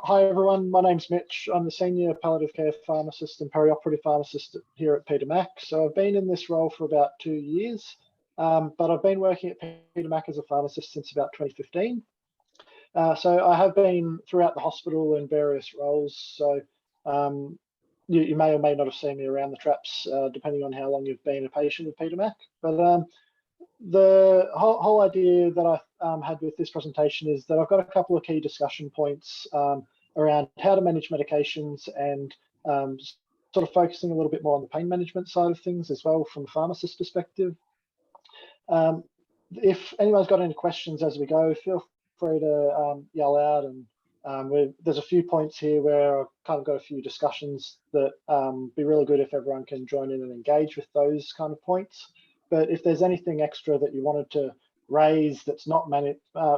Hi everyone, my name's Mitch. I'm the Senior Palliative Care Pharmacist and Perioperative Pharmacist here at Peter Mac. So I've been in this role for about 2 years, but I've been working at Peter Mac as a pharmacist since about 2015. So I have been throughout the hospital in various roles. So you may or may not have seen me around the traps, depending on how long you've been a patient of Peter Mac. But the whole idea that I had with this presentation is that I've got a couple of key discussion points around how to manage medications and sort of focusing a little bit more on the pain management side of things as well from a pharmacist perspective. If anyone's got any questions as we go, feel free to yell out, and there's a few points here where I've kind of got a few discussions that be really good if everyone can join in and engage with those kind of points. But if there's anything extra that you wanted to raise that's not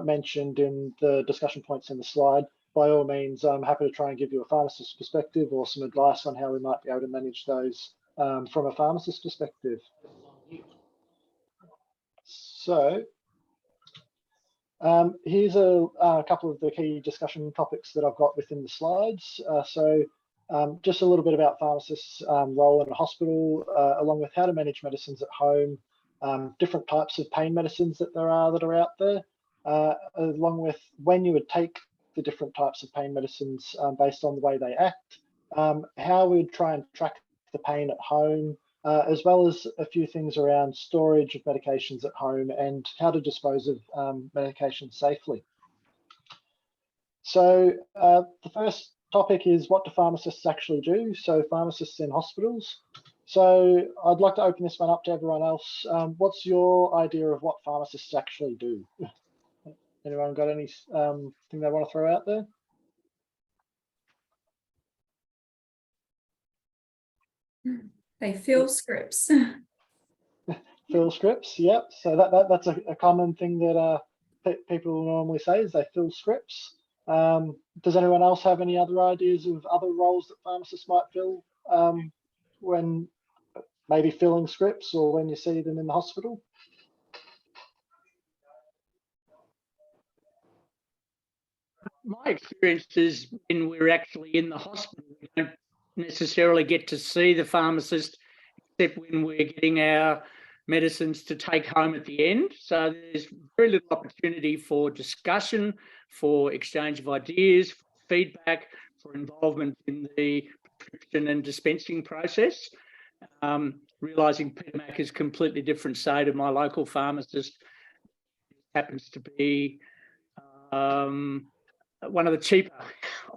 mentioned in the discussion points in the slide, by all means, I'm happy to try and give you a pharmacist's perspective or some advice on how we might be able to manage those from a pharmacist's perspective. So here's a couple of the key discussion topics that I've got within the slides. Just a little bit about pharmacists' role in a hospital, along with how to manage medicines at home, different types of pain medicines that there are out there, along with when you would take the different types of pain medicines based on the way they act, how we'd try and track the pain at home, as well as a few things around storage of medications at home and how to dispose of medications safely. So the first topic is, what do pharmacists actually do? So pharmacists in hospitals. So I'd like to open this one up to everyone else. What's your idea of what pharmacists actually do? Anyone got any thing they want to throw out there? They fill scripts. Fill scripts, yep. So that's a common thing that people normally say, is they fill scripts. Does anyone else have any other ideas of other roles that pharmacists might fill when maybe filling scripts or when you see them in the hospital? My experience is when we're actually in the hospital, we don't necessarily get to see the pharmacist except when we're getting our medicines to take home at the end. So there's very little opportunity for discussion, for exchange of ideas, for feedback, for involvement in the prescription and dispensing process. Realising Peter Mac is a completely different say to my local pharmacist. It happens to be one of the cheaper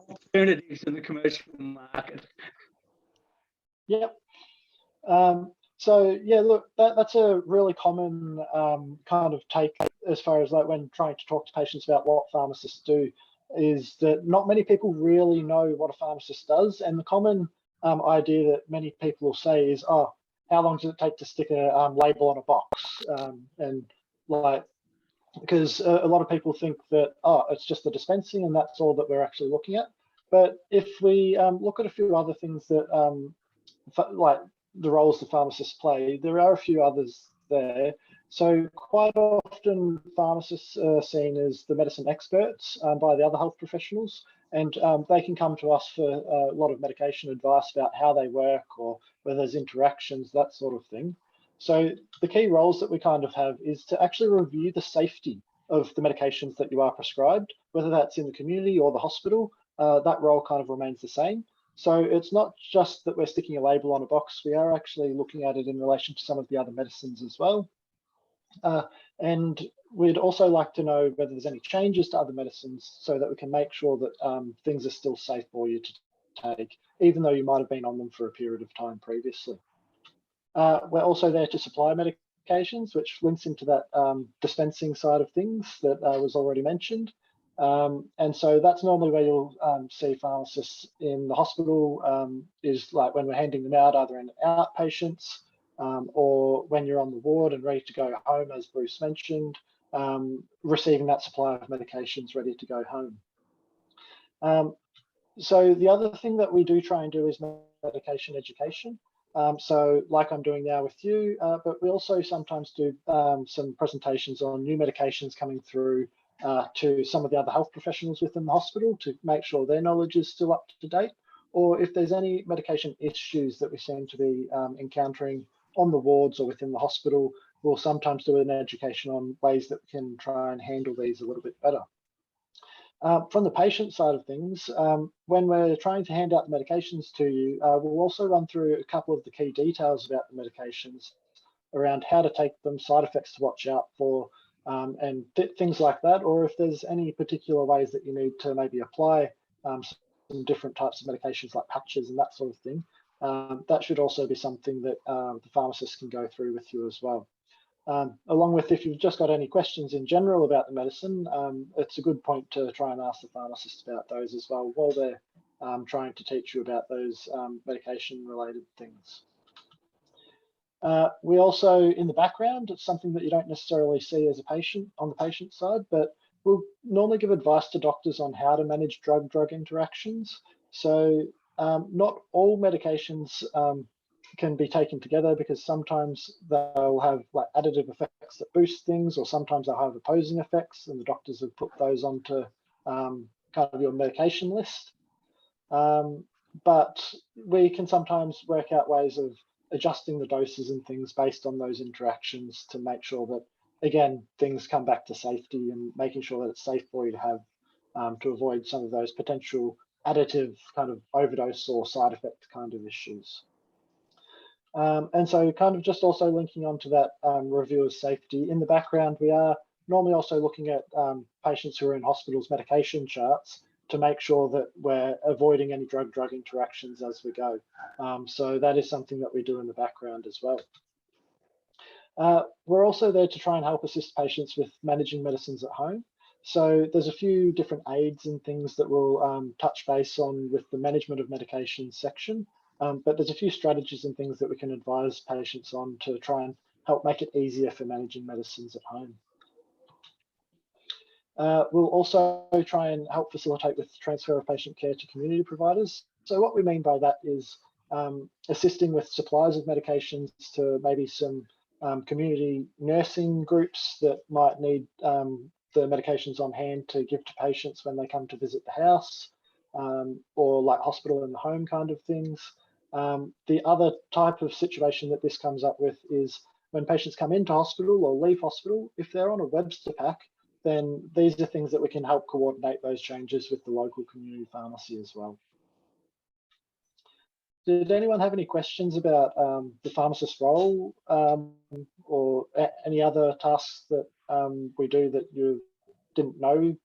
alternatives in the commercial market. Yep. So yeah, look, that's a really common kind of take as far as like when trying to talk to patients about what pharmacists do, is that not many people really know what a pharmacist does. And the common idea that many people will say is, oh, how long does it take to stick a label on a box? And like, because a lot of people think that, oh, it's just the dispensing and that's all that we're actually looking at. But if we look at a few other things that, like the roles the pharmacists play, there are a few others there. So quite often pharmacists are seen as the medicine experts by the other health professionals, and they can come to us for a lot of medication advice about how they work or whether there's interactions, that sort of thing. So the key roles that we kind of have is to actually review the safety of the medications that you are prescribed, whether that's in the community or the hospital. That role kind of remains the same. So it's not just that we're sticking a label on a box, we are actually looking at it in relation to some of the other medicines as well. And we'd also like to know whether there's any changes to other medicines so that we can make sure that things are still safe for you to take, even though you might have been on them for a period of time previously. We're also there to supply medications, which links into that dispensing side of things that was already mentioned. And so that's normally where you'll see pharmacists in the hospital, is like when we're handing them out either in outpatients or when you're on the ward and ready to go home, as Bruce mentioned, receiving that supply of medications ready to go home. So the other thing that we do try and do is medication education. So like I'm doing now with you, but we also sometimes do some presentations on new medications coming through, to some of the other health professionals within the hospital to make sure their knowledge is still up to date, or if there's any medication issues that we seem to be encountering on the wards or within the hospital, we'll sometimes do an education on ways that we can try and handle these a little bit better. From the patient side of things, when we're trying to hand out the medications to you, we'll also run through a couple of the key details about the medications around how to take them, side effects to watch out for, and things like that, or if there's any particular ways that you need to maybe apply some different types of medications like patches and that sort of thing. That should also be something that the pharmacist can go through with you as well. Along with, if you've just got any questions in general about the medicine, it's a good point to try and ask the pharmacist about those as well while they're trying to teach you about those medication related things. We also, in the background, it's something that you don't necessarily see as a patient on the patient side, but we'll normally give advice to doctors on how to manage drug-drug interactions. So not all medications can be taken together, because sometimes they'll have like additive effects that boost things, or sometimes they'll have opposing effects, and the doctors have put those onto kind of your medication list. But we can sometimes work out ways of adjusting the doses and things based on those interactions to make sure that, again, things come back to safety and making sure that it's safe for you to have to avoid some of those potential additive kind of overdose or side effect kind of issues. And so kind of just also linking onto that review of safety, in the background, we are normally also looking at patients who are in hospitals' medication charts to make sure that we're avoiding any drug-drug interactions as we go. So that is something that we do in the background as well. We're also there to try and help assist patients with managing medicines at home. So there's a few different aids and things that we'll touch base on with the management of medication section. But there's a few strategies and things that we can advise patients on to try and help make it easier for managing medicines at home. We'll also try and help facilitate with transfer of patient care to community providers. So what we mean by that is assisting with supplies of medications to maybe some community nursing groups that might need the medications on hand to give to patients when they come to visit the house, or like hospital in the home kind of things. The other type of situation that this comes up with is when patients come into hospital or leave hospital, if they're on a Webster pack, then these are things that we can help coordinate those changes with the local community pharmacy as well. Did anyone have any questions about the pharmacist role or any other tasks that we do that you didn't know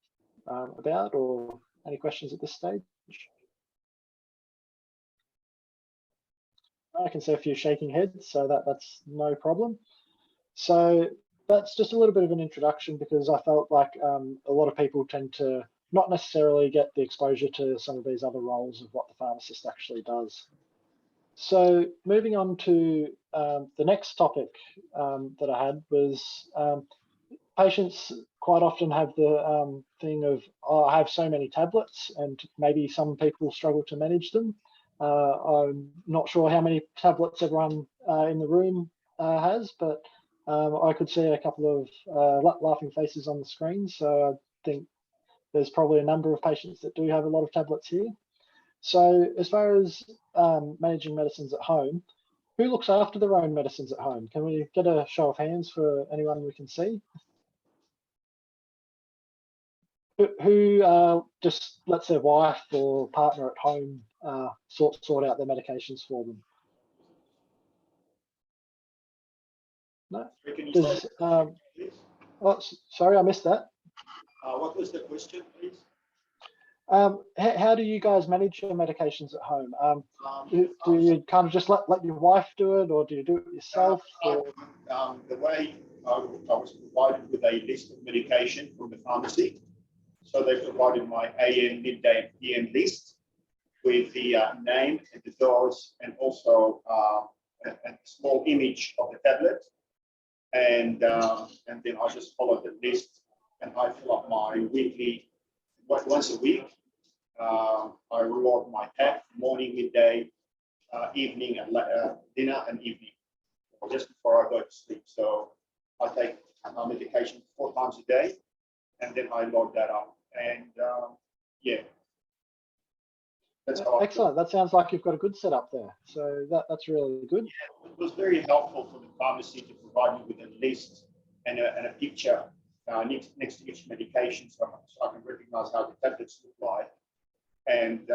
about, or any questions at this stage? I can see a few shaking heads, so that's no problem. So that's just a little bit of an introduction, because I felt like a lot of people tend to not necessarily get the exposure to some of these other roles of what the pharmacist actually does. So moving on to the next topic that I had was patients quite often have the thing of, oh, I have so many tablets, and maybe some people struggle to manage them. I'm not sure how many tablets everyone in the room has, but I could see a couple of laughing faces on the screen. So I think there's probably a number of patients that do have a lot of tablets here. So as far as managing medicines at home, who looks after their own medicines at home? Can we get a show of hands for anyone we can see? Who just lets their wife or partner at home sort out their medications for them? No? Does, oh, sorry, I missed that. What was the question, please? How do you guys manage your medications at home? Do you kind of just let your wife do it, or do you do it yourself? The way I was provided with a list of medication from the pharmacy. So they provided my AM, midday, PM list with the name and the dose, and also a small image of the tablet. And then I just followed the list, and I fill up my weekly, once a week. I reload my pack, morning, midday, evening, and dinner and evening, just before I go to sleep. So I take my medication 4 times a day, and then I load that up. And yeah, that's how Excellent. That sounds like you've got a good setup there. So that's really good. Yeah, it was very helpful for the pharmacy to provide me with a list and a picture next to each medication, so I can recognize how the tablets look like. And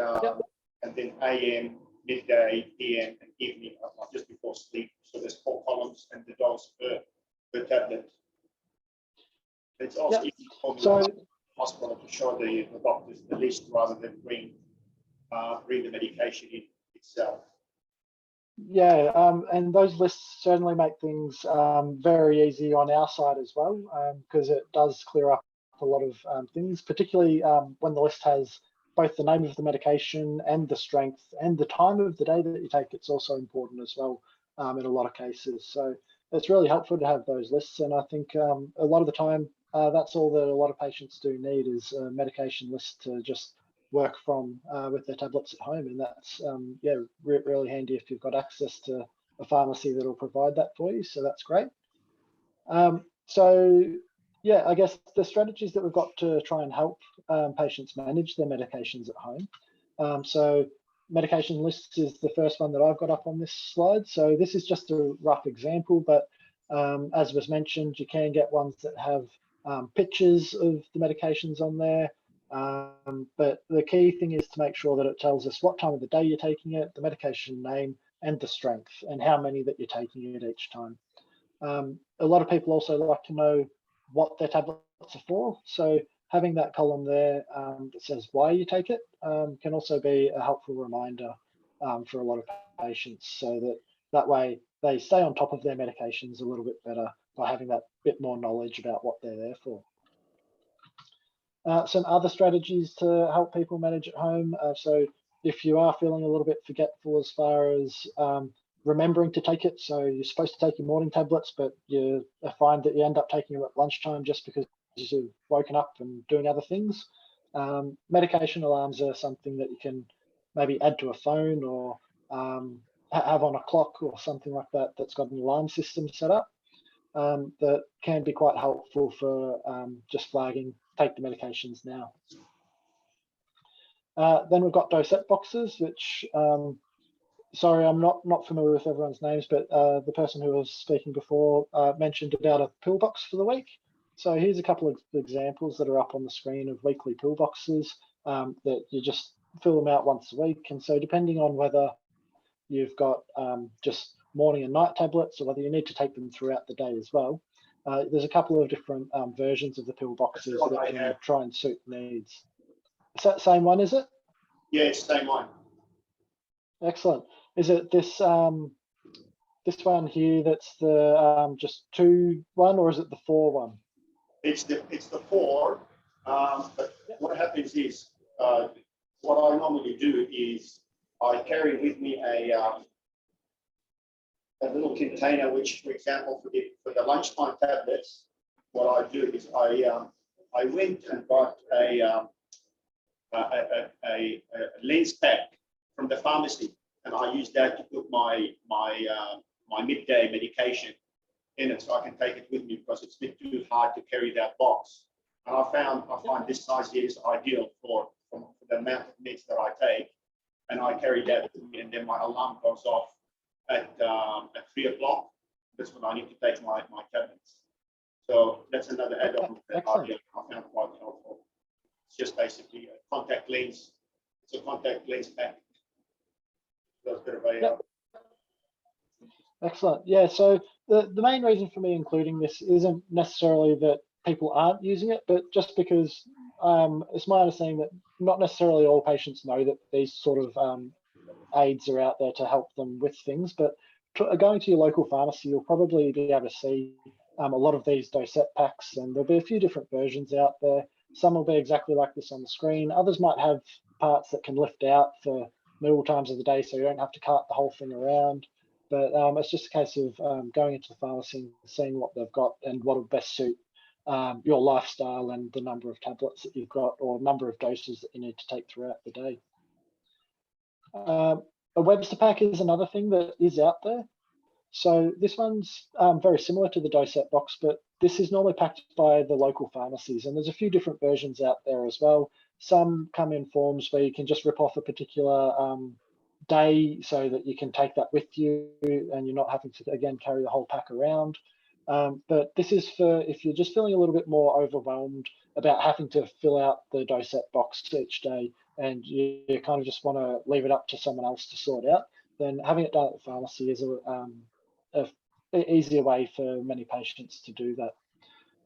and then AM, midday, PM, and evening, just before sleep. So there's 4 columns and the dose per tablet. It's also easy for me in the hospital to show the doctors the list rather than bring the medication in itself. Yeah, and those lists certainly make things very easy on our side as well, because it does clear up a lot of things, particularly when the list has both the name of the medication and the strength and the time of the day that you take. It's also important as well in a lot of cases. So it's really helpful to have those lists, and I think a lot of the time that's all that a lot of patients do need is a medication list to just work from with their tablets at home, and that's yeah, really handy if you've got access to a pharmacy that will provide that for you. So that's great. So yeah, I guess the strategies that we've got to try and help patients manage their medications at home. So medication lists is the first one that I've got up on this slide. So this is just a rough example, but as was mentioned, you can get ones that have pictures of the medications on there. But the key thing is to make sure that it tells us what time of the day you're taking it, the medication name, and the strength, and how many that you're taking it each time. A lot of people also like to know what their tablets are for. So having that column there that says why you take it can also be a helpful reminder for a lot of patients, so that way they stay on top of their medications a little bit better by having that bit more knowledge about what they're there for. Some other strategies to help people manage at home. So if you are feeling a little bit forgetful as far as remembering to take it, so you're supposed to take your morning tablets, but you find that you end up taking them at lunchtime just because you've woken up and doing other things. Medication alarms are something that you can maybe add to a phone or have on a clock or something like that that's got an alarm system set up that can be quite helpful for just flagging, take the medications now. Then we've got dosette boxes, which, sorry, I'm not familiar with everyone's names, but the person who was speaking before mentioned about a pill box for the week. So here's a couple of examples that are up on the screen of weekly pill boxes that you just fill them out once a week. And so depending on whether you've got just morning and night tablets or whether you need to take them throughout the day as well, there's a couple of different versions of the pill boxes that can try and suit needs. Is that the same one, is it? Yeah, it's the same one. Excellent. Is it this this one here that's the just 2-1, or is it the 4-1? It's the 4. But what happens is what I normally do is I carry with me a little container, which, for example, for the lunchtime tablets, what I do is I went and got a lens pack from the pharmacy, and I use that to put my midday medication in it, so I can take it with me because it's a bit too hard to carry that box. And I find this size here is ideal for the amount of meds that I take, and I carry that with me, and then my alarm goes off at 3 o'clock. That's when I need to take my tablets. So that's another add-on that I found quite helpful. It's just basically a contact lens. It's a contact lens pack. So it's a bit of a Excellent. Yeah, so the main reason for me including this isn't necessarily that people aren't using it, but just because it's my understanding that not necessarily all patients know that these sort of aids are out there to help them with things, but going to your local pharmacy, you'll probably be able to see a lot of these dosette packs, and there'll be a few different versions out there. Some will be exactly like this on the screen. Others might have parts that can lift out for middle times of the day, so you don't have to cart the whole thing around. But it's just a case of going into the pharmacy and seeing what they've got and what will best suit your lifestyle and the number of tablets that you've got or number of doses that you need to take throughout the day. A Webster pack is another thing that is out there. So this one's very similar to the dosette box, but this is normally packed by the local pharmacies, and there's a few different versions out there as well. Some come in forms where you can just rip off a particular day so that you can take that with you and you're not having to, again, carry the whole pack around. But this is for if you're just feeling a little bit more overwhelmed about having to fill out the dosette box each day and you kind of just want to leave it up to someone else to sort out, then having it done at the pharmacy is a easier way for many patients to do that.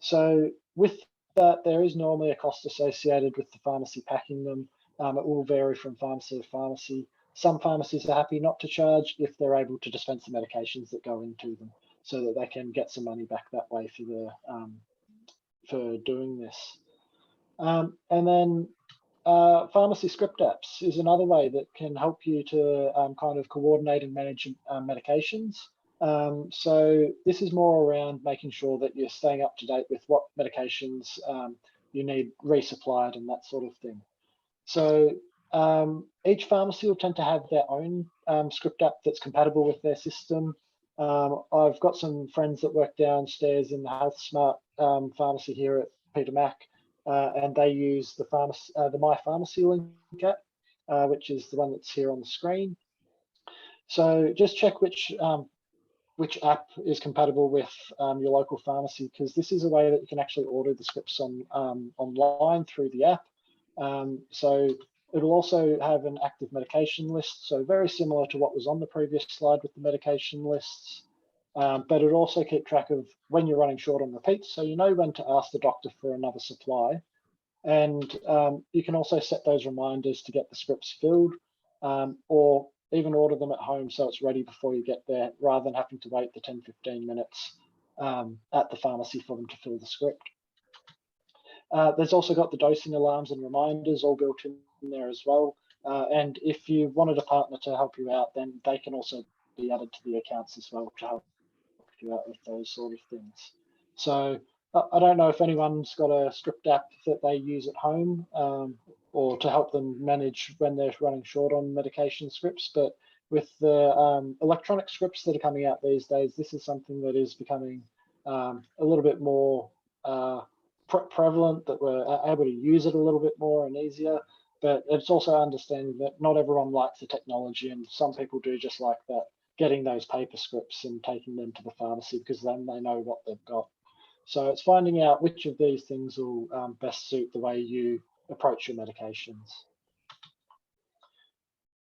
So with that, there is normally a cost associated with the pharmacy packing them. It will vary from pharmacy to pharmacy. Some pharmacies are happy not to charge if they're able to dispense the medications that go into them, so that they can get some money back that way for the for doing this. And then pharmacy script apps is another way that can help you to kind of coordinate and manage medications. So this is more around making sure that you're staying up to date with what medications you need resupplied and that sort of thing. So each pharmacy will tend to have their own script app that's compatible with their system. I've got some friends that work downstairs in the Health Smart pharmacy here at Peter Mac, and they use the My Pharmacy Link app, which is the one that's here on the screen. So just check which app is compatible with your local pharmacy, because this is a way that you can actually order the scripts online through the app. So it'll also have an active medication list, so very similar to what was on the previous slide with the medication lists. But it'll also keep track of when you're running short on repeats, so you know when to ask the doctor for another supply. And you can also set those reminders to get the scripts filled, or even order them at home so it's ready before you get there, rather than having to wait the 10-15 minutes at the pharmacy for them to fill the script. There's also got the dosing alarms and reminders all built in there as well. And if you wanted a partner to help you out, then they can also be added to the accounts as well to help you out with those sort of things. So I don't know if anyone's got a script app that they use at home or to help them manage when they're running short on medication scripts, but with the electronic scripts that are coming out these days, this is something that is becoming a little bit more prevalent, that we're able to use it a little bit more and easier. But it's also understanding that not everyone likes the technology, and some people do just like that, getting those paper scripts and taking them to the pharmacy because then they know what they've got. So it's finding out which of these things will best suit the way you approach your medications.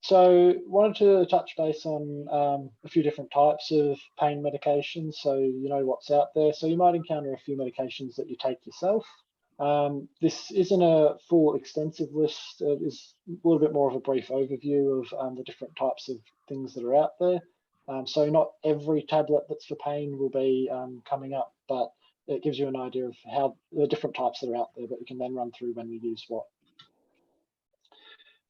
So wanted to touch base on a few different types of pain medications, so you know what's out there. So you might encounter a few medications that you take yourself. This isn't a full extensive list. It is a little bit more of a brief overview of the different types of things that are out there. So not every tablet that's for pain will be coming up, but it gives you an idea of how the different types that are out there that we can then run through when we use what.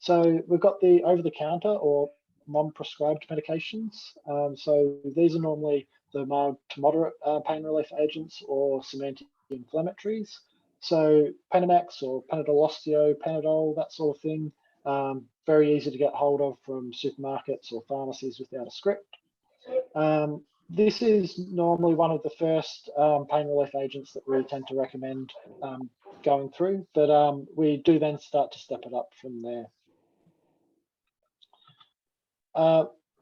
So we've got the over-the-counter or non-prescribed medications. So these are normally the mild to moderate pain relief agents or some anti-inflammatories. So Panamax or Panadol Osteo, Panadol, that sort of thing. Very easy to get hold of from supermarkets or pharmacies without a script. This is normally one of the first pain relief agents that we tend to recommend going through, but we do then start to step it up from there.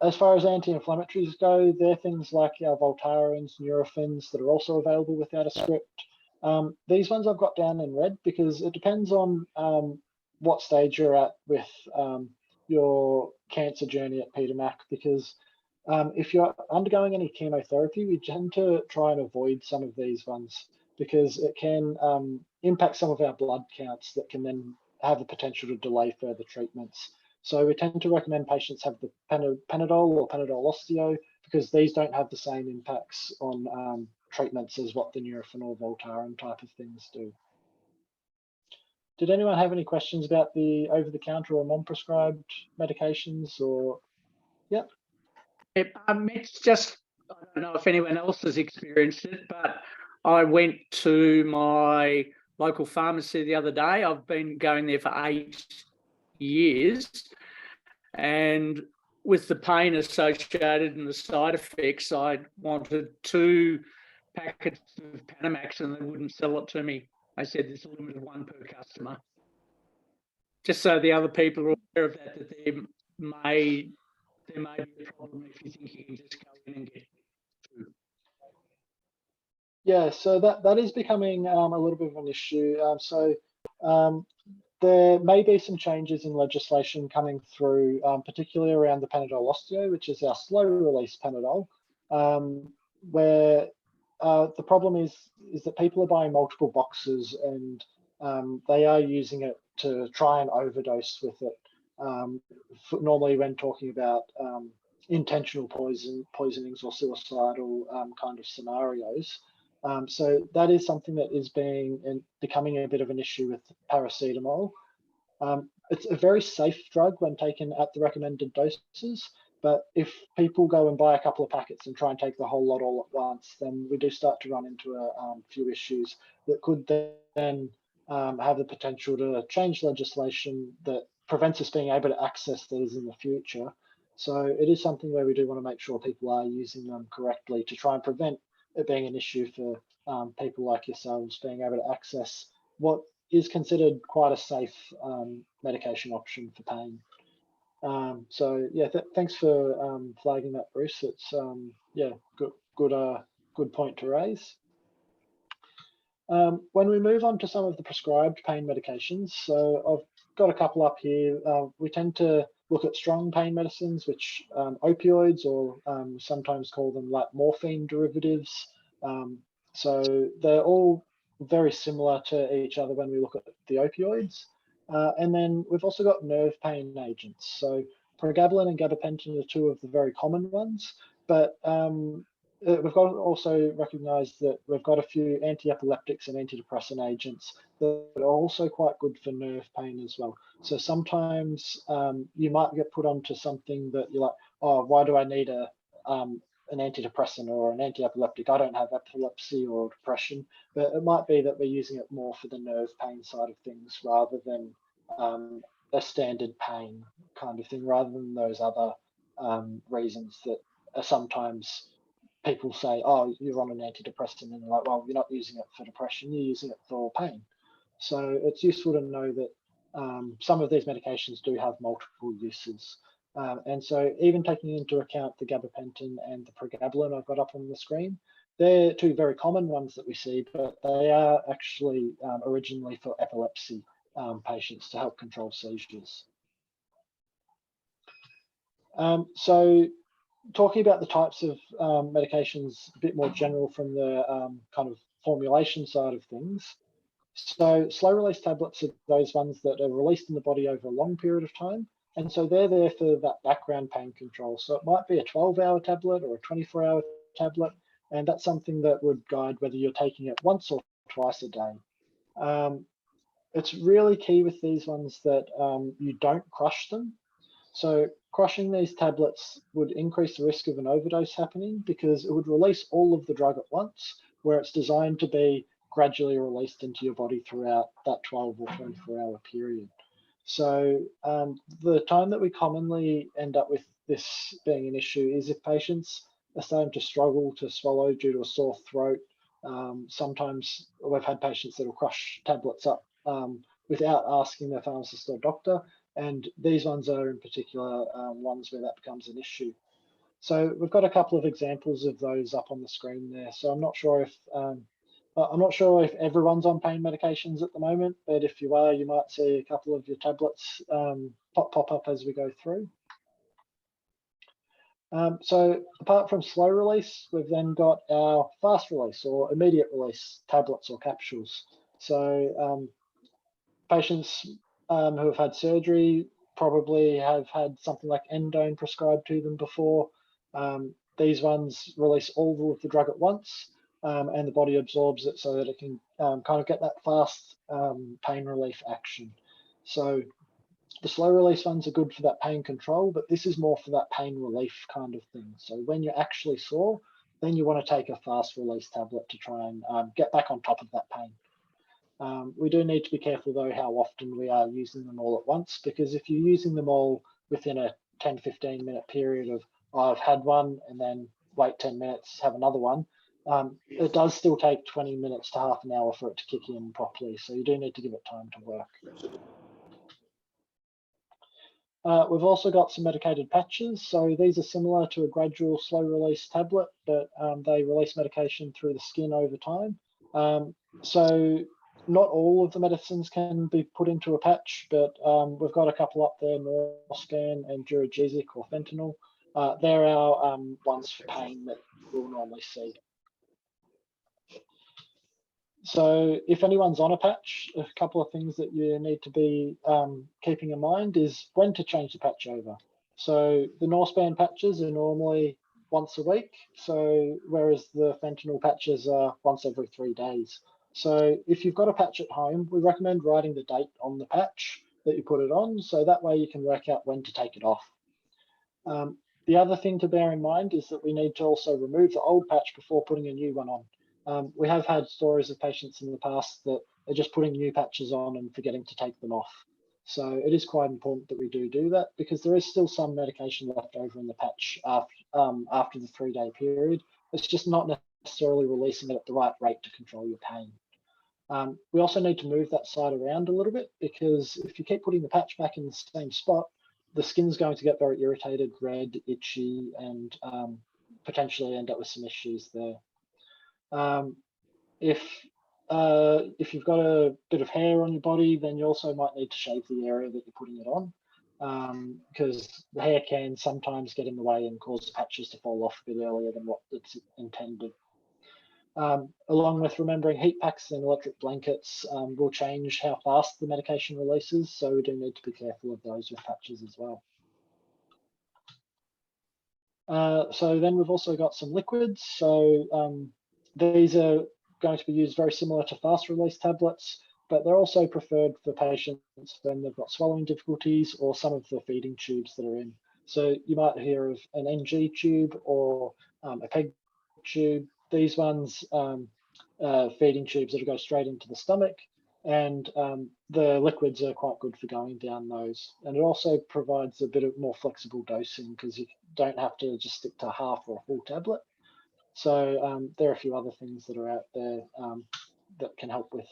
As far as anti-inflammatories go, they're things like our Voltarens, Nurophens that are also available without a script. These ones I've got down in red because it depends on what stage you're at with your cancer journey at Peter Mac, because if you're undergoing any chemotherapy, we tend to try and avoid some of these ones because it can impact some of our blood counts that can then have the potential to delay further treatments. So we tend to recommend patients have the Panadol or Panadol Osteo because these don't have the same impacts on treatments as what the Nurofen or Voltaren type of things do. Did anyone have any questions about the over-the-counter or non-prescribed medications or, yeah? It's just, I don't know if anyone else has experienced it, but I went to my local pharmacy the other day. I've been going there for 8 years, and with the pain associated and the side effects, I wanted 2 packets of Panamax and they wouldn't sell it to me. I said there's a limit of 1 per customer. Just so the other people are aware of that, that there may be a problem if you think you can just go in and get food. Yeah, so that is becoming a little bit of an issue. There may be some changes in legislation coming through, particularly around the Panadol Osteo, which is our slow-release Panadol, where the problem is that people are buying multiple boxes and they are using it to try and overdose with it. Normally, when talking about intentional poisonings or suicidal kind of scenarios. So that is something that is becoming a bit of an issue with paracetamol. It's a very safe drug when taken at the recommended doses, but if people go and buy a couple of packets and try and take the whole lot all at once, then we do start to run into a few issues that could then have the potential to change legislation that prevents us being able to access these in the future. So it is something where we do want to make sure people are using them correctly to try and prevent it being an issue for people like yourselves being able to access what is considered quite a safe medication option for pain. So yeah, thanks for flagging that, Bruce. It's yeah, good point to raise. When we move on to some of the prescribed pain medications, so I've got a couple up here. We tend to look at strong pain medicines, which opioids, or sometimes call them like morphine derivatives. So they're all very similar to each other when we look at the opioids. And then we've also got nerve pain agents. So pregabalin and gabapentin are 2 of the very common ones, but we've got to also recognise that we've got a few anti-epileptics and antidepressant agents that are also quite good for nerve pain as well. So sometimes you might get put onto something that you're like, oh, why do I need an antidepressant or an anti-epileptic? I don't have epilepsy or depression, but it might be that we're using it more for the nerve pain side of things rather than a standard pain kind of thing, rather than those other reasons that are sometimes people say, oh, you're on an antidepressant, and they're like, well, you're not using it for depression, you're using it for pain. So it's useful to know that some of these medications do have multiple uses. And so even taking into account the gabapentin and the pregabalin I've got up on the screen, they're 2 very common ones that we see, but they are actually originally for epilepsy patients to help control seizures. So talking about the types of medications, a bit more general from the kind of formulation side of things. So slow release tablets are those ones that are released in the body over a long period of time. And so they're there for that background pain control. So it might be a 12-hour tablet or a 24-hour tablet. And that's something that would guide whether you're taking it once or twice a day. It's really key with these ones that you don't crush them. So crushing these tablets would increase the risk of an overdose happening because it would release all of the drug at once, where it's designed to be gradually released into your body throughout that 12 or 24-hour period. So the time that we commonly end up with this being an issue is if patients are starting to struggle to swallow due to a sore throat. Sometimes we've had patients that will crush tablets up without asking their pharmacist or doctor. And these ones are in particular ones where that becomes an issue. So we've got a couple of examples of those up on the screen there. So I'm not sure if everyone's on pain medications at the moment, but if you are, you might see a couple of your tablets pop up as we go through. So apart from slow release, we've then got our fast release or immediate release tablets or capsules. So patients who have had surgery probably have had something like endone prescribed to them before. These ones release all of the drug at once, and the body absorbs it so that it can kind of get that fast pain relief action. So the slow release ones are good for that pain control, but this is more for that pain relief kind of thing. So when you're actually sore, then you want to take a fast release tablet to try and get back on top of that pain. We do need to be careful though how often we are using them all at once, because if you're using them all within a 10-15 minute period of, oh, I've had one and then wait 10 minutes, have another one, it does still take 20 minutes to half an hour for it to kick in properly. So you do need to give it time to work. We've also got some medicated patches. So these are similar to a gradual slow release tablet, but they release medication through the skin over time. So not all of the medicines can be put into a patch, but we've got a couple up there, Norscan and Duragesic or fentanyl. They're our ones for pain that we'll normally see. So if anyone's on a patch, a couple of things that you need to be keeping in mind is when to change the patch over. So the Norscan patches are normally once a week, so whereas the fentanyl patches are once every 3 days. So if you've got a patch at home, we recommend writing the date on the patch that you put it on, so that way you can work out when to take it off. The other thing to bear in mind is that we need to also remove the old patch before putting a new one on. We have had stories of patients in the past that are just putting new patches on and forgetting to take them off. So it is quite important that we do that, because there is still some medication left over in the patch after the 3-day period. It's just not necessarily releasing it at the right rate to control your pain. We also need to move that side around a little bit, because if you keep putting the patch back in the same spot, the skin's going to get very irritated, red, itchy, and potentially end up with some issues there. If you've got a bit of hair on your body, then you also might need to shave the area that you're putting it on, because the hair can sometimes get in the way and cause the patches to fall off a bit earlier than what it's intended. Along with remembering heat packs and electric blankets will change how fast the medication releases, so we do need to be careful of those with patches as well. So then we've also got some liquids. So these are going to be used very similar to fast release tablets, but they're also preferred for patients when they've got swallowing difficulties or some of the feeding tubes that are in. So you might hear of an NG tube or a PEG tube. These ones, feeding tubes that go straight into the stomach, and the liquids are quite good for going down those. And it also provides a bit of more flexible dosing, because you don't have to just stick to half or a full tablet. So there are a few other things that are out there that can help with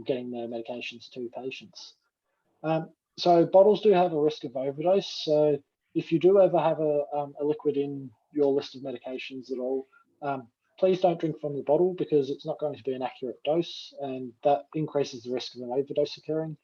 getting the medications to patients. So bottles do have a risk of overdose. So if you do ever have a liquid in your list of medications at all, please don't drink from the bottle, because it's not going to be an accurate dose, and that increases the risk of an overdose occurring.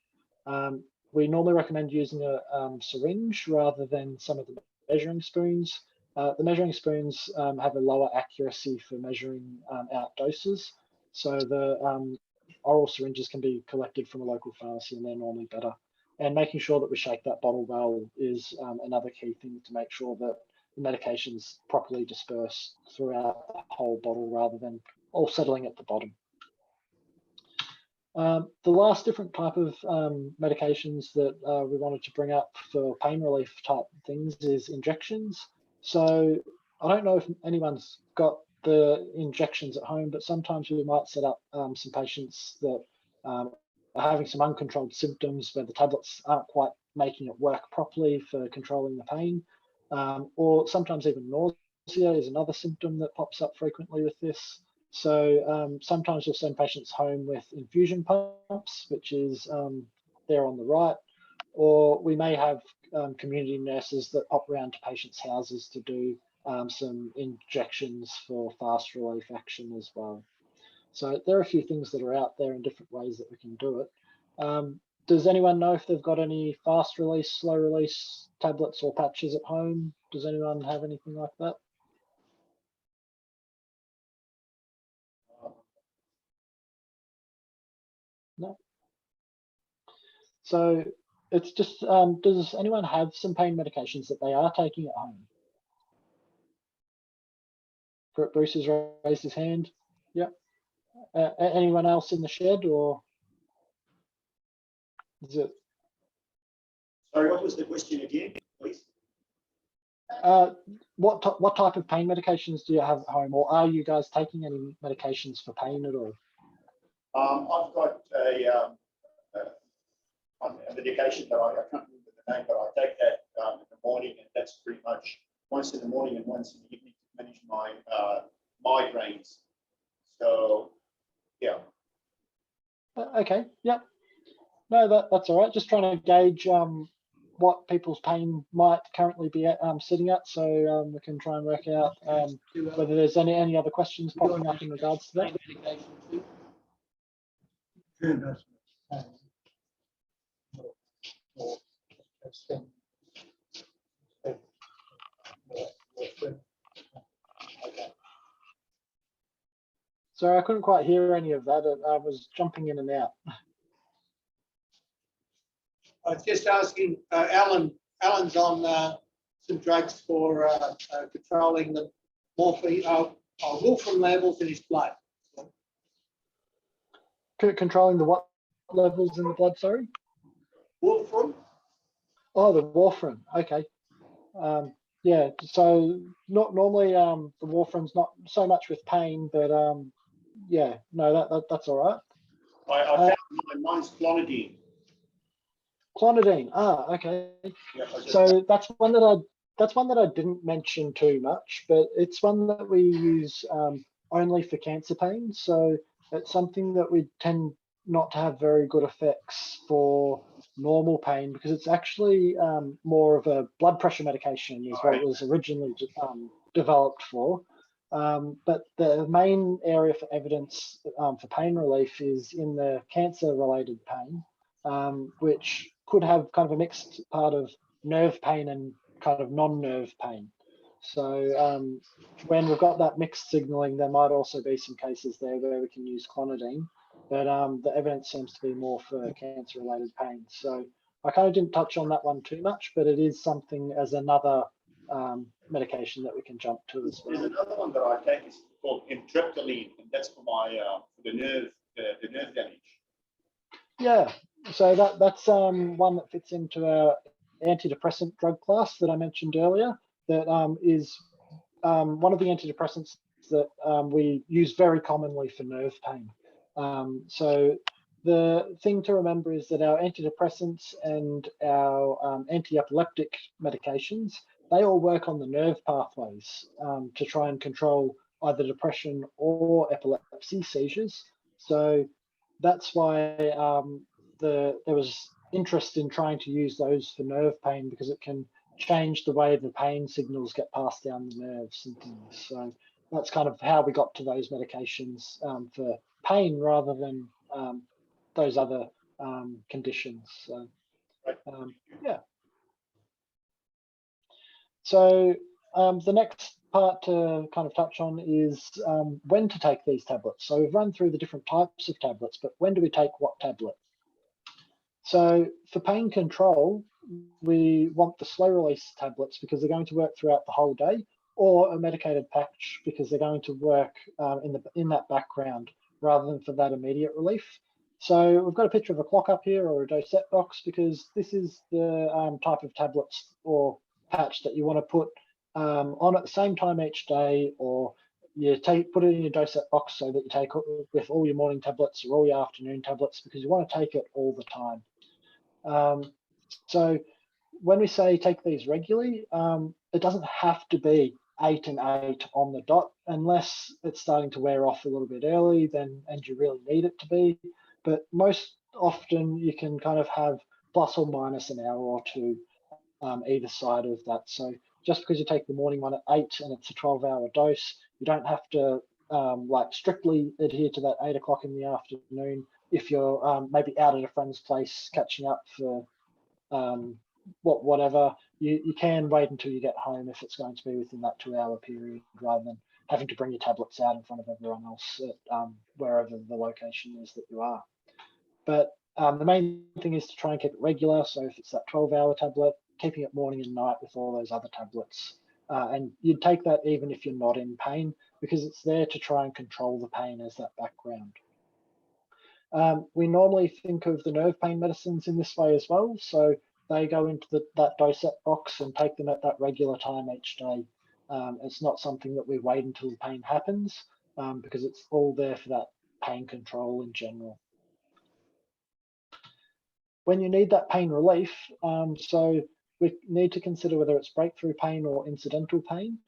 We normally recommend using a syringe rather than some of the measuring spoons. The measuring spoons have a lower accuracy for measuring out doses, so the oral syringes can be collected from a local pharmacy, and they're normally better. And making sure that we shake that bottle well is another key thing to make sure that the medication's properly dispersed throughout the whole bottle rather than all settling at the bottom. The last different type of medications that we wanted to bring up for pain relief type things is injections. So I don't know if anyone's got the injections at home, but sometimes we might set up some patients that are having some uncontrolled symptoms where the tablets aren't quite making it work properly for controlling the pain. Or sometimes even nausea is another symptom that pops up frequently with this. So sometimes we'll send patients home with infusion pumps, which is there on the right, or we may have community nurses that pop around to patients' houses to do some injections for fast relief action as well. So there are a few things that are out there in different ways that we can do it. Does anyone know if they've got any fast release, slow release tablets or patches at home? Does anyone have anything like that? No. So it's just, does anyone have some pain medications that they are taking at home? Bruce has raised his hand. Yep. Anyone else in the shed, or is it? Sorry, what was the question again, please? What type of pain medications do you have at home, or are you guys taking any medications for pain at all? I've got a medication that I can't remember the name, but I take that in the morning, and that's pretty much once in the morning and once in the evening to manage my migraines. So, yeah. Okay, yep. No, that's all right. Just trying to gauge what people's pain might currently be sitting at, so we can try and work out whether there's any other questions popping up in regards to that. Sorry, I couldn't quite hear any of that. I was jumping in and out. I was just asking, Alan's on some drugs for controlling the morphine, warfarin levels in his blood. Controlling the what levels in the blood, sorry? Warfarin? Oh, the warfarin, okay. Yeah, so not normally the warfarin's not so much with pain, but yeah, no, that's all right. I found mine's clonidine. Clonidine, okay. Yeah, So that's one that I didn't mention too much, but it's one that we use only for cancer pain. So it's something that we tend not to have very good effects for normal pain, because it's actually more of a blood pressure medication is what it was originally developed for. But the main area for evidence for pain relief is in the cancer-related pain, which could have kind of a mixed part of nerve pain and kind of non-nerve pain. So when we've got that mixed signaling, there might also be some cases there where we can use clonidine, but the evidence seems to be more for cancer-related pain. So I kind of didn't touch on that one too much, but it is something as another medication that we can jump to as well. There's another one that I take is called imtriptyline, and that's for my the nerve damage. Yeah, so that's one that fits into our antidepressant drug class that I mentioned earlier. That is one of the antidepressants that we use very commonly for nerve pain. So the thing to remember is that our antidepressants and our anti-epileptic medications, they all work on the nerve pathways to try and control either depression or epilepsy seizures. So that's why there was interest in trying to use those for nerve pain, because it can change the way the pain signals get passed down the nerves and things. So that's kind of how we got to those medications for pain rather than those other conditions. So yeah. So the next part to kind of touch on is when to take these tablets. So we've run through the different types of tablets, but when do we take what tablet? So for pain control, we want the slow release tablets because they're going to work throughout the whole day, or a medicated patch because they're going to work in that background rather than for that immediate relief. So we've got a picture of a clock up here or a dosette box, because this is the type of tablets or patch that you want to put on at the same time each day, or you put it in your dosette box so that you take it with all your morning tablets or all your afternoon tablets, because you want to take it all the time. So when we say take these regularly, it doesn't have to be 8 and 8 on the dot, unless it's starting to wear off a little bit early, and you really need it to be. But most often you can kind of have plus or minus an hour or two either side of that. So just because you take the morning one at 8 and it's a 12-hour dose, you don't have to like strictly adhere to that 8 o'clock in the afternoon if you're maybe out at a friend's place catching up for whatever. You can wait until you get home if it's going to be within that 2-hour period, rather than having to bring your tablets out in front of everyone else at wherever the location is that you are. But the main thing is to try and keep it regular. So if it's that 12-hour tablet, keeping it morning and night with all those other tablets. And you'd take that even if you're not in pain, because it's there to try and control the pain as that background. We normally think of the nerve pain medicines in this way as well. So they go into that dosette box and take them at that regular time each day. It's not something that we wait until the pain happens, because it's all there for that pain control in general. When you need that pain relief, so we need to consider whether it's breakthrough pain or incidental pain.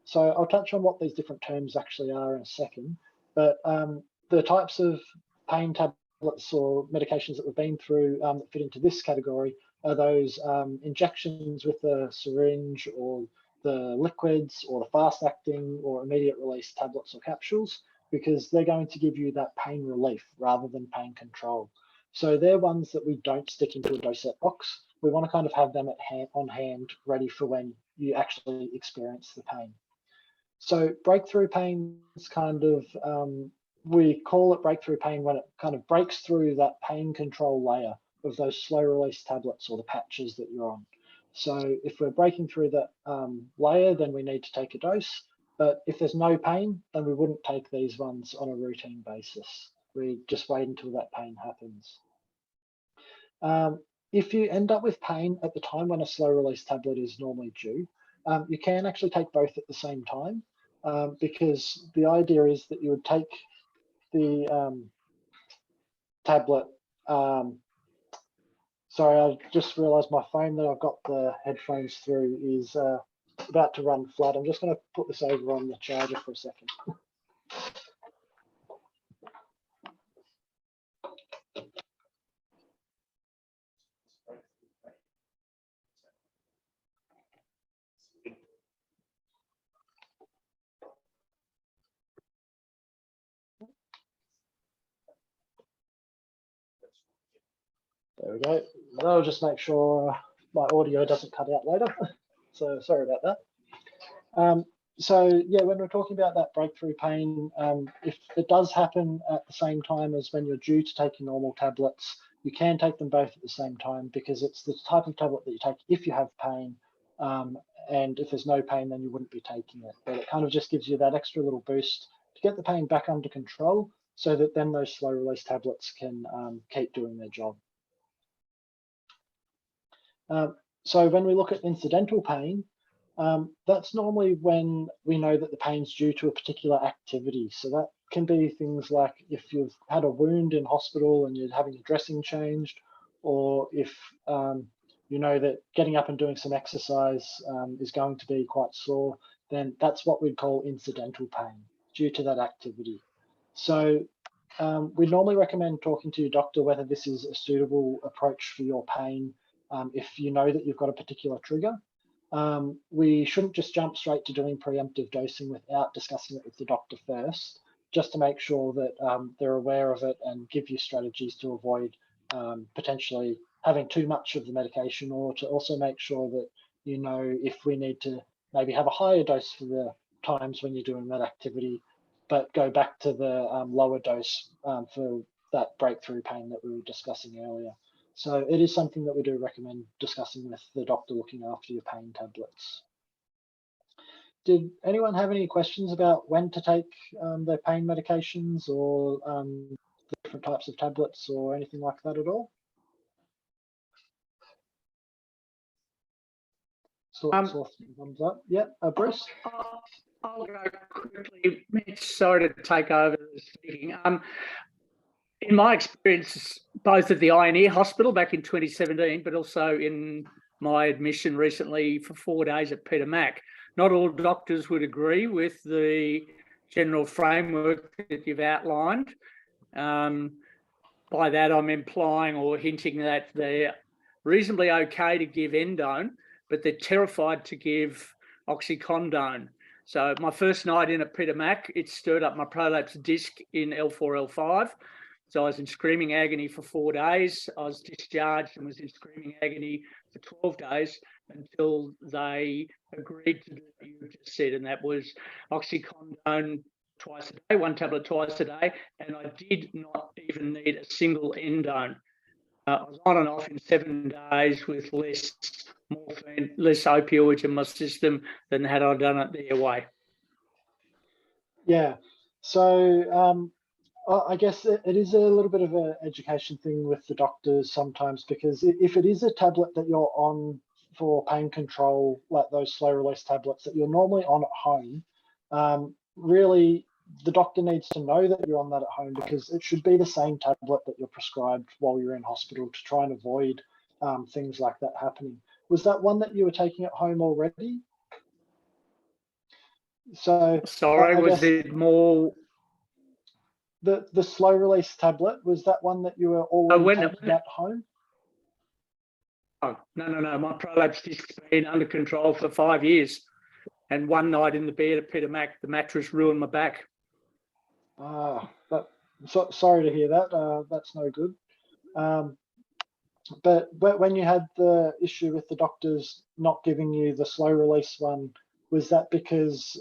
So I'll touch on what these different terms actually are in a second. But the types of pain tablets or medications that we've been through that fit into this category are those injections with a syringe, or the liquids, or the fast acting or immediate release tablets or capsules, because they're going to give you that pain relief rather than pain control. So they're ones that we don't stick into a dosette box. We want to kind of have them on hand, ready for when you actually experience the pain. So breakthrough pain is kind of, we call it breakthrough pain when it kind of breaks through that pain control layer of those slow release tablets or the patches that you're on. So if we're breaking through that layer, then we need to take a dose. But if there's no pain, then we wouldn't take these ones on a routine basis. We just wait until that pain happens. If you end up with pain at the time when a slow release tablet is normally due, you can actually take both at the same time, because the idea is that you would take the tablet. Sorry, I just realized my phone that I've got the headphones through is about to run flat. I'm just going to put this over on the charger for a second. There we go. I'll just make sure my audio doesn't cut out later. So sorry about that. So yeah, when we're talking about that breakthrough pain, if it does happen at the same time as when you're due to take your normal tablets, you can take them both at the same time, because it's the type of tablet that you take if you have pain. And if there's no pain, then you wouldn't be taking it. But it kind of just gives you that extra little boost to get the pain back under control, so that then those slow release tablets can keep doing their job. So when we look at incidental pain, that's normally when we know that the pain's due to a particular activity. So that can be things like if you've had a wound in hospital and you're having a dressing changed, or if you know that getting up and doing some exercise is going to be quite sore, then that's what we'd call incidental pain due to that activity. So we normally recommend talking to your doctor whether this is a suitable approach for your pain. If you know that you've got a particular trigger, we shouldn't just jump straight to doing preemptive dosing without discussing it with the doctor first, just to make sure that they're aware of it and give you strategies to avoid potentially having too much of the medication, or to also make sure that you know if we need to maybe have a higher dose for the times when you're doing that activity, but go back to the lower dose for that breakthrough pain that we were discussing earlier. So it is something that we do recommend discussing with the doctor looking after your pain tablets. Did anyone have any questions about when to take their pain medications, or the different types of tablets, or anything like that at all? So, thumbs up. Yeah, Bruce? I'll go quickly. Mitch, sorry to take over the speaking. In my experience, both at the Eye and Ear Hospital back in 2017, but also in my admission recently for 4 days at Peter Mac, not all doctors would agree with the general framework that you've outlined. By that, I'm implying or hinting that they're reasonably okay to give endone, but they're terrified to give oxycodone. So my first night in at Peter Mac, it stirred up my prolapse disc in L4, L5. So I was in screaming agony for 4 days. I was discharged and was in screaming agony for 12 days until they agreed to do what you just said, and that was oxycodone twice a day, one tablet twice a day, and I did not even need a single endone. I was on and off in 7 days with less morphine, less opioids in my system than had I done it their way. Yeah, so I guess it is a little bit of an education thing with the doctors sometimes, because if it is a tablet that you're on for pain control, like those slow release tablets that you're normally on at home, really the doctor needs to know that you're on that at home, because it should be the same tablet that you're prescribed while you're in hospital, to try and avoid things like that happening. Was that one that you were taking at home already? So sorry, was it more? The slow release tablet, was that one that you were already taking at home? Oh, no. My prolapse disc's been under control for 5 years. And one night in the bed at Peter Mac, the mattress ruined my back. Sorry to hear that. That's no good. But when you had the issue with the doctors not giving you the slow release one, was that because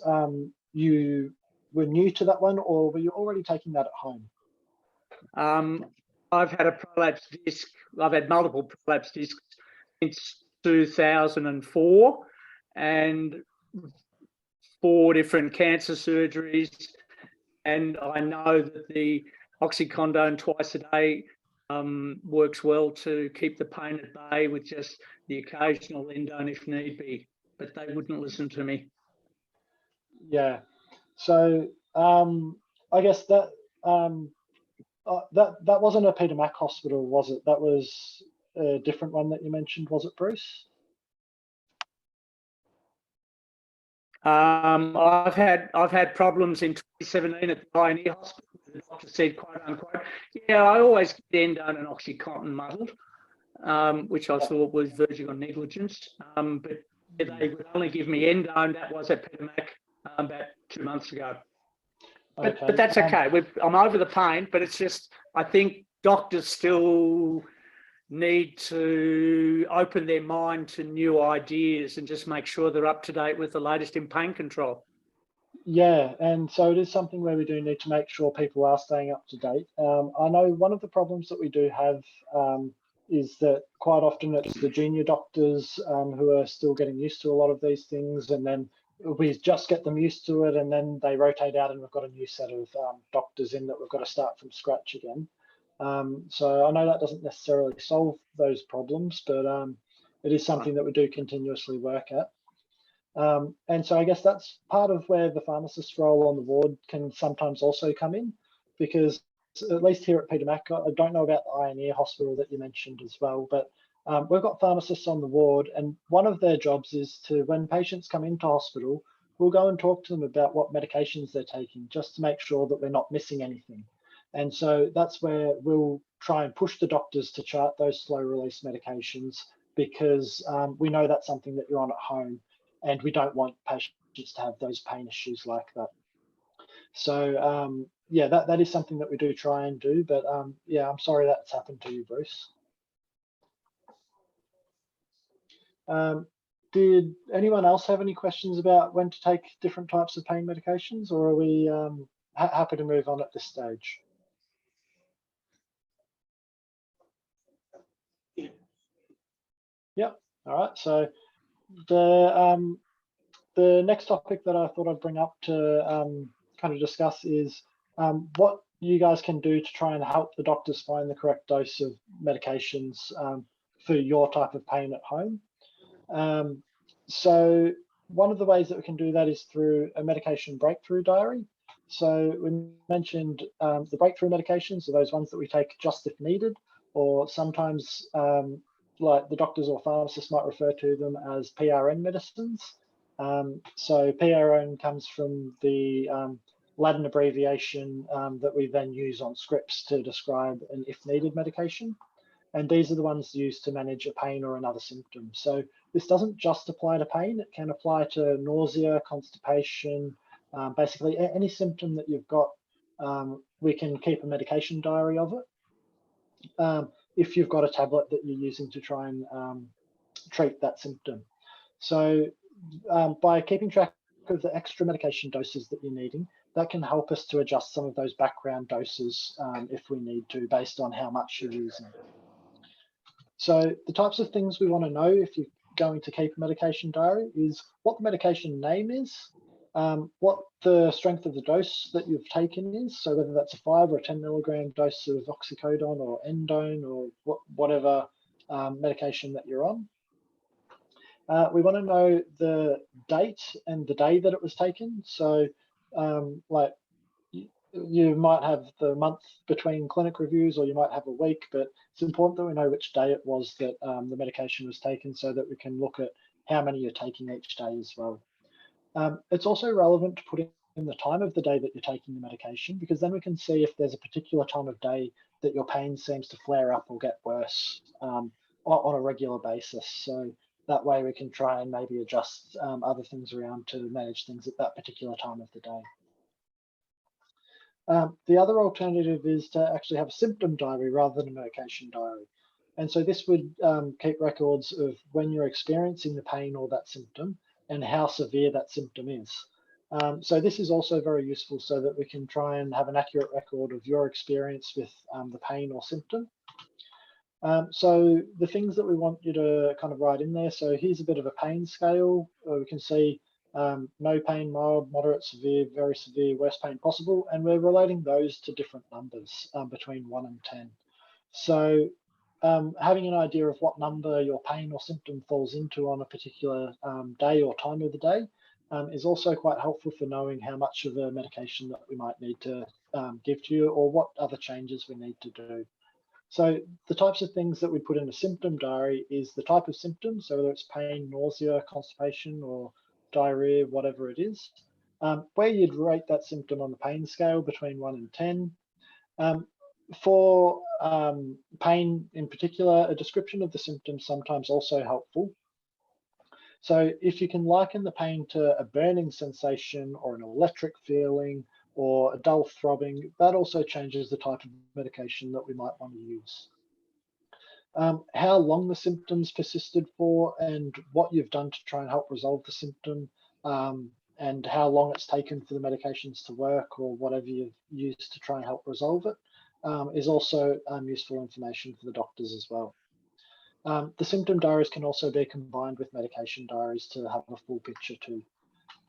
you were new to that one, or were you already taking that at home? I've had a prolapse disc. I've had multiple prolapse discs since 2004, and 4 different cancer surgeries. And I know that the oxycodone twice a day works well to keep the pain at bay, with just the occasional endone if need be. But they wouldn't listen to me. Yeah. So I guess that that wasn't a Peter Mac hospital, was it? That was a different one that you mentioned, was it, Bruce? I've had problems in 2017 at the Dyer hospital. The doctor said, quote unquote, "Yeah, I always get endone and oxycontin muddled," which I thought was verging on negligence. But they would only give me endone. That was at Peter Mac about 2 months ago. But that's okay. I'm over the pain, but it's just, I think doctors still need to open their mind to new ideas and just make sure they're up to date with the latest in pain control. Yeah, and so it is something where we do need to make sure people are staying up to date. I know one of the problems that we do have is that quite often it's the junior doctors who are still getting used to a lot of these things, and then we just get them used to it, and then they rotate out and we've got a new set of doctors in that we've got to start from scratch again. So I know that doesn't necessarily solve those problems, but it is something that we do continuously work at. And so I guess that's part of where the pharmacist role on the ward can sometimes also come in, because at least here at Peter Mac, I don't know about the Ioneer Hospital that you mentioned as well, but we've got pharmacists on the ward, and one of their jobs is to, when patients come into hospital, we'll go and talk to them about what medications they're taking, just to make sure that we're not missing anything. And so that's where we'll try and push the doctors to chart those slow release medications, because we know that's something that you're on at home, and we don't want patients to have those pain issues like that. So yeah, that is something that we do try and do, but yeah, I'm sorry that's happened to you, Bruce. Did anyone else have any questions about when to take different types of pain medications, or are we happy to move on at this stage? Yep. All right. So the next topic that I thought I'd bring up to kind of discuss is what you guys can do to try and help the doctors find the correct dose of medications for your type of pain at home. So one of the ways that we can do that is through a medication breakthrough diary. So we mentioned the breakthrough medications are those ones that we take just if needed, or sometimes like the doctors or pharmacists might refer to them as PRN medicines. So PRN comes from the Latin abbreviation that we then use on scripts to describe an if needed medication. And these are the ones used to manage a pain or another symptom. So this doesn't just apply to pain, it can apply to nausea, constipation, basically any symptom that you've got, we can keep a medication diary of it. If you've got a tablet that you're using to try and treat that symptom. So by keeping track of the extra medication doses that you're needing, that can help us to adjust some of those background doses if we need to, based on how much you're using. So the types of things we want to know if you're going to keep a medication diary is what the medication name is, what the strength of the dose that you've taken is, so whether that's a 5 or a 10 milligram dose of oxycodone or endone or whatever medication that you're on. We want to know the date and the day that it was taken. So like you might have the month between clinic reviews, or you might have a week, but it's important that we know which day it was that the medication was taken, so that we can look at how many you're taking each day as well. It's also relevant to put the time of the day that you're taking the medication, because then we can see if there's a particular time of day that your pain seems to flare up or get worse on a regular basis. So that way we can try and maybe adjust other things around to manage things at that particular time of the day. The other alternative is to actually have a symptom diary rather than a medication diary. And so this would keep records of when you're experiencing the pain or that symptom and how severe that symptom is. So this is also very useful so that we can try and have an accurate record of your experience with the pain or symptom. So the things that we want you to kind of write in there. So here's a bit of a pain scale. We can see no pain, mild, moderate, severe, very severe, worst pain possible. And we're relating those to different numbers between 1 and 10. So having an idea of what number your pain or symptom falls into on a particular day or time of the day is also quite helpful for knowing how much of a medication that we might need to give to you or what other changes we need to do. So the types of things that we put in a symptom diary is the type of symptom, so whether it's pain, nausea, constipation, or diarrhea, whatever it is, where you'd rate that symptom on the pain scale between 1 and 10. For pain in particular, a description of the symptoms sometimes also helpful. So if you can liken the pain to a burning sensation or an electric feeling or a dull throbbing, that also changes the type of medication that we might want to use. How long the symptoms persisted for and what you've done to try and help resolve the symptom, and how long it's taken for the medications to work or whatever you've used to try and help resolve it, is also useful information for the doctors as well. The symptom diaries can also be combined with medication diaries to have a full picture too.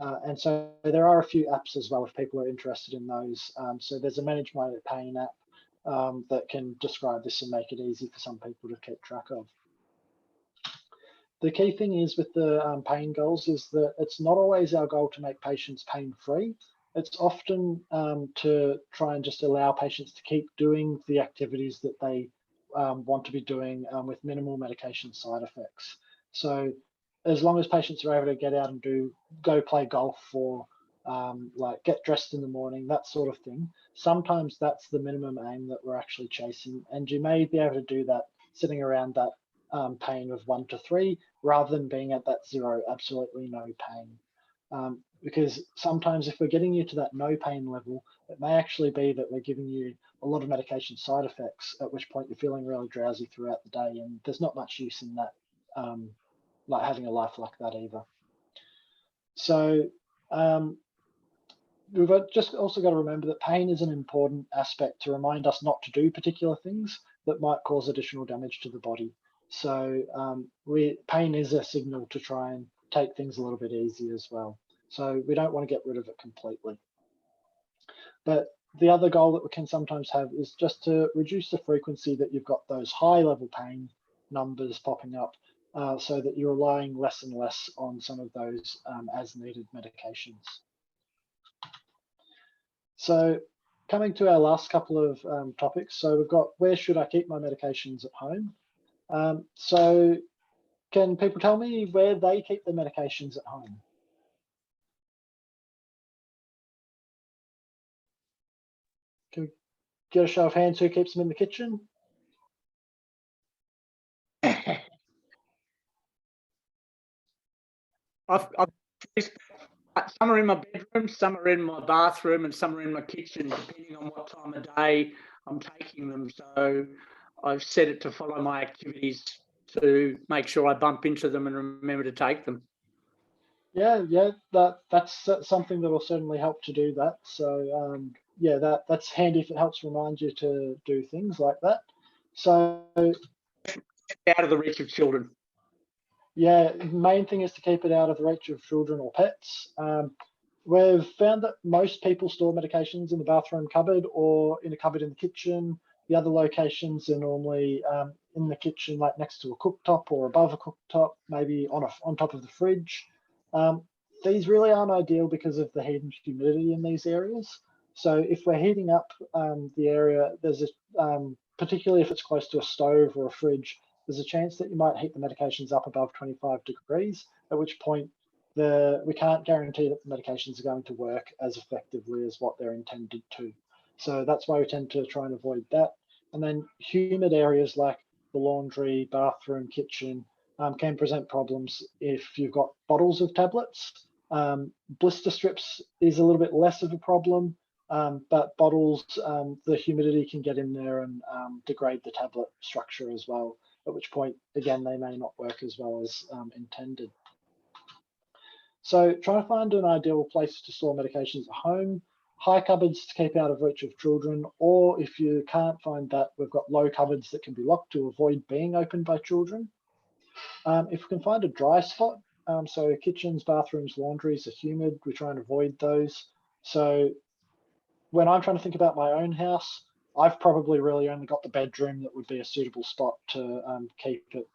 And so there are a few apps as well if people are interested in those. So there's a Manage My Pain app that can describe this and make it easy for some people to keep track of. The key thing is with the pain goals is that it's not always our goal to make patients pain-free. It's often to try and just allow patients to keep doing the activities that they want to be doing with minimal medication side effects. So as long as patients are able to get out and go play golf or like get dressed in the morning, that sort of thing, sometimes that's the minimum aim that we're actually chasing. And you may be able to do that sitting around that pain of 1 to 3 rather than being at that 0, absolutely no pain. Because sometimes if we're getting you to that no pain level, it may actually be that we're giving you a lot of medication side effects, at which point you're feeling really drowsy throughout the day, and there's not much use in that, like having a life like that either. So we've just also got to remember that pain is an important aspect to remind us not to do particular things that might cause additional damage to the body. So pain is a signal to try and take things a little bit easier as well. So we don't want to get rid of it completely. But the other goal that we can sometimes have is just to reduce the frequency that you've got those high level pain numbers popping up so that you're relying less and less on some of those as needed medications. So coming to our last couple of topics. So we've got where should I keep my medications at home? So can people tell me where they keep their medications at home? Can we get a show of hands who keeps them in the kitchen? Some are in my bedroom, some are in my bathroom, and some are in my kitchen, depending on what time of day I'm taking them. So I've set it to follow my activities to make sure I bump into them and remember to take them. Yeah, that's something that will certainly help to do that. So yeah, that's handy if it helps remind you to do things like that. So Out of the reach of children. Yeah, main thing is to keep it out of the reach of children or pets. We've found that most people store medications in the bathroom cupboard or in a cupboard in the kitchen. The other locations are normally in the kitchen, like next to a cooktop or above a cooktop, maybe on top of the fridge. These really aren't ideal because of the heat and humidity in these areas. So if we're heating up the area, there's particularly if it's close to a stove or a fridge, there's a chance that you might heat the medications up above 25 degrees, at which point we can't guarantee that the medications are going to work as effectively as what they're intended to. So that's why we tend to try and avoid that. And then humid areas like the laundry, bathroom, kitchen can present problems if you've got bottles of tablets. Blister strips is a little bit less of a problem, but bottles, the humidity can get in there and degrade the tablet structure as well, at which point, again, they may not work as well as intended. So try to find an ideal place to store medications at home, high cupboards to keep out of reach of children, or if you can't find that, we've got low cupboards that can be locked to avoid being opened by children. If we can find a dry spot, so kitchens, bathrooms, laundries are humid, we try and avoid those. So when I'm trying to think about my own house, I've probably really only got the bedroom that would be a suitable spot to keep it.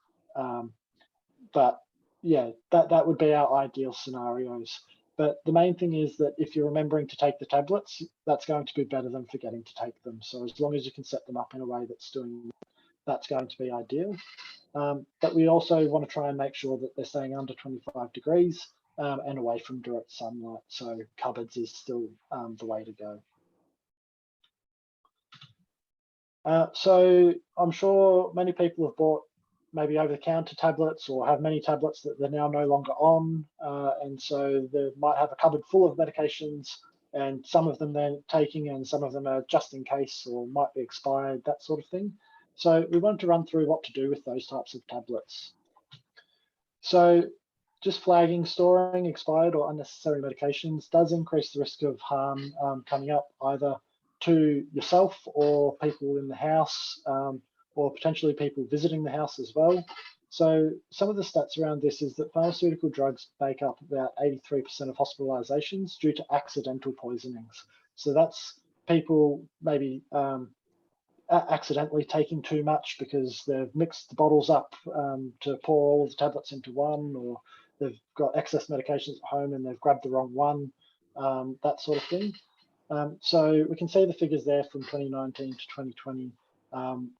But yeah, that would be our ideal scenarios. But the main thing is that if you're remembering to take the tablets, that's going to be better than forgetting to take them. So as long as you can set them up in a way that's going to be ideal. But we also want to try and make sure that they're staying under 25 degrees and away from direct sunlight. So cupboards is still the way to go. So I'm sure many people have bought maybe over-the-counter tablets or have many tablets that they're now no longer on. And so they might have a cupboard full of medications, and some of them they're taking and some of them are just in case or might be expired, that sort of thing. So we want to run through what to do with those types of tablets. So just flagging storing expired or unnecessary medications does increase the risk of harm coming up either to yourself or people in the house, or potentially people visiting the house as well. So some of the stats around this is that pharmaceutical drugs make up about 83% of hospitalizations due to accidental poisonings. So that's people maybe accidentally taking too much because they've mixed the bottles up to pour all the tablets into one, or they've got excess medications at home and they've grabbed the wrong one, that sort of thing. So we can see the figures there from 2019 to 2020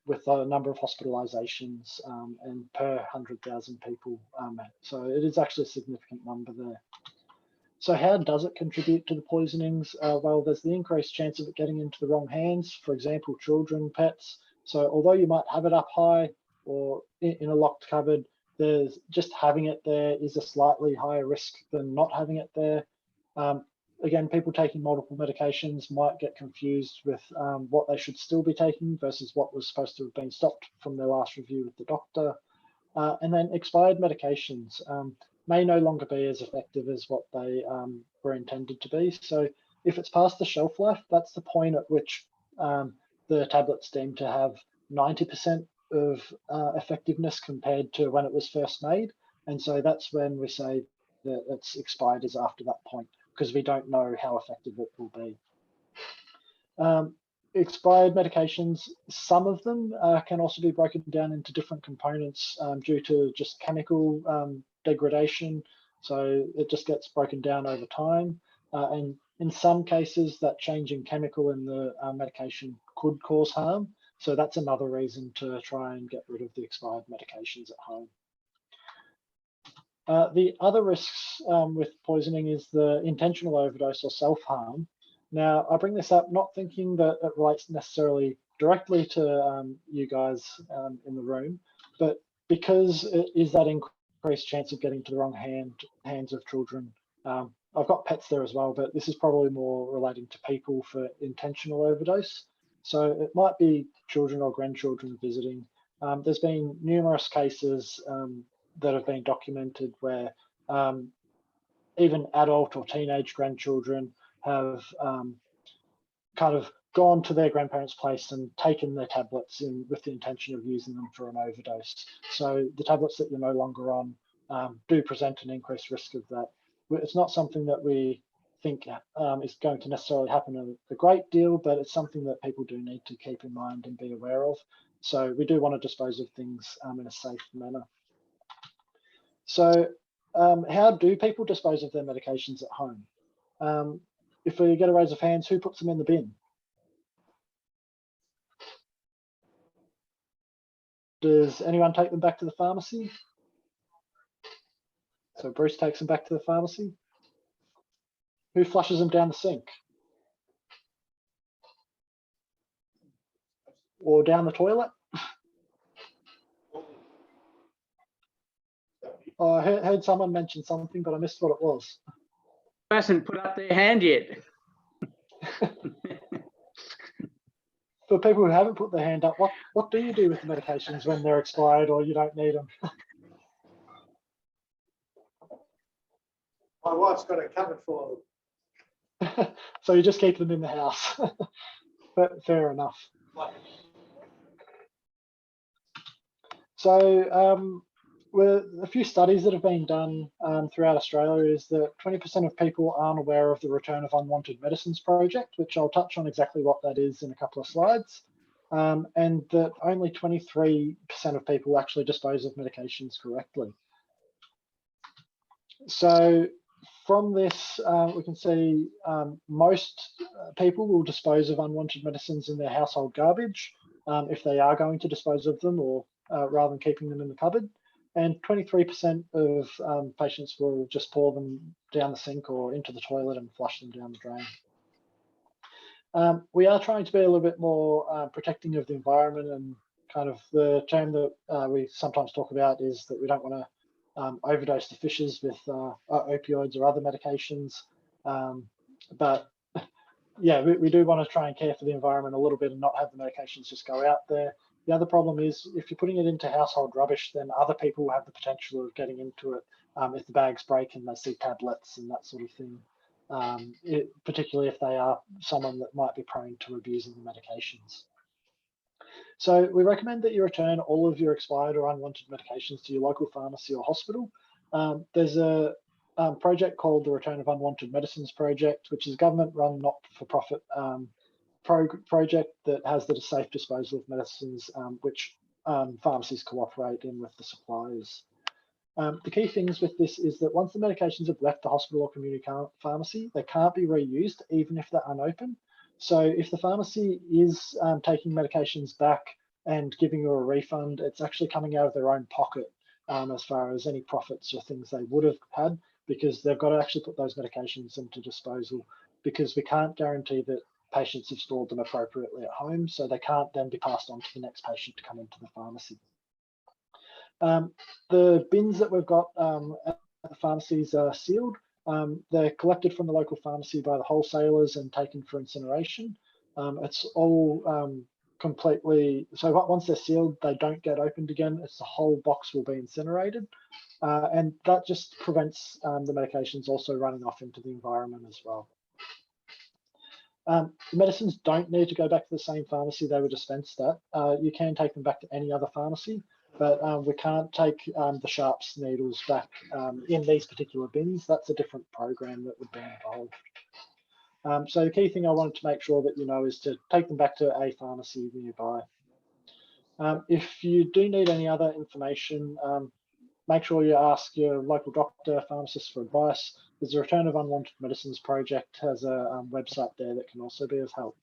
with the number of hospitalizations and per 100,000 people. So it is actually a significant number there. So how does it contribute to the poisonings? Well, there's the increased chance of it getting into the wrong hands, for example, children, pets. So although you might have it up high or in a locked cupboard, there's just having it there is a slightly higher risk than not having it there. Again, people taking multiple medications might get confused with what they should still be taking versus what was supposed to have been stopped from their last review with the doctor. And then expired medications may no longer be as effective as what they were intended to be. So if it's past the shelf life, that's the point at which the tablets deem to have 90% of effectiveness compared to when it was first made. And so that's when we say that it's expired is after that point, because we don't know how effective it will be. Expired medications, some of them can also be broken down into different components due to just chemical degradation. So it just gets broken down over time. And in some cases, that change in chemical in the medication could cause harm. So that's another reason to try and get rid of the expired medications at home. The other risks with poisoning is the intentional overdose or self-harm. Now, I bring this up not thinking that it relates necessarily directly to you guys in the room, but because it is that increased chance of getting to the wrong hands of children. I've got pets there as well, but this is probably more relating to people for intentional overdose. So it might be children or grandchildren visiting. There's been numerous cases that have been documented where even adult or teenage grandchildren have kind of gone to their grandparents' place and taken their tablets with the intention of using them for an overdose. So the tablets that you're no longer on do present an increased risk of that. It's not something that we think is going to necessarily happen a great deal, but it's something that people do need to keep in mind and be aware of. So we do want to dispose of things in a safe manner. So how do people dispose of their medications at home? If we get a raise of hands, who puts them in the bin? Does anyone take them back to the pharmacy? So Bruce takes them back to the pharmacy. Who flushes them down the sink? Or down the toilet? Oh, I heard someone mention something, but I missed what it was. Hasn't put up their hand yet. For people who haven't put their hand up, what do you do with the medications when they're expired or you don't need them? My wife's got a cupboard for them. So you just keep them in the house. But fair enough. So with a few studies that have been done throughout Australia is that 20% of people aren't aware of the Return of Unwanted Medicines project, which I'll touch on exactly what that is in a couple of slides, and that only 23% of people actually dispose of medications correctly. So from this, we can see most people will dispose of unwanted medicines in their household garbage if they are going to dispose of them, or rather than keeping them in the cupboard. And 23% of patients will just pour them down the sink or into the toilet and flush them down the drain. We are trying to be a little bit more protecting of the environment, and kind of the term that we sometimes talk about is that we don't want to overdose the fishes with opioids or other medications. But yeah, we do want to try and care for the environment a little bit and not have the medications just go out there. The other problem is if you're putting it into household rubbish, then other people have the potential of getting into it if the bags break and they see tablets and that sort of thing, particularly if they are someone that might be prone to abusing the medications. So we recommend that you return all of your expired or unwanted medications to your local pharmacy or hospital. There's a project called the Return of Unwanted Medicines Project, which is a government-run, not-for-profit project that has the safe disposal of medicines, which pharmacies cooperate in with the suppliers. The key things with this is that once the medications have left the hospital or community pharmacy, they can't be reused, even if they're unopened. So if the pharmacy is taking medications back and giving you a refund, it's actually coming out of their own pocket as far as any profits or things they would have had, because they've got to actually put those medications into disposal, because we can't guarantee that patients have stored them appropriately at home, so they can't then be passed on to the next patient to come into the pharmacy. The bins that we've got at the pharmacies are sealed. They're collected from the local pharmacy by the wholesalers and taken for incineration. It's all completely, so once they're sealed, they don't get opened again. It's the whole box will be incinerated. And that just prevents the medications also running off into the environment as well. The medicines don't need to go back to the same pharmacy they were dispensed at. You can take them back to any other pharmacy, but we can't take the sharps needles back in these particular bins. That's a different program that would be involved. So the key thing I wanted to make sure that you know is to take them back to a pharmacy nearby. If you do need any other information, make sure you ask your local doctor, pharmacist for advice. There's a Return of Unwanted Medicines project, has a website there that can also be of help.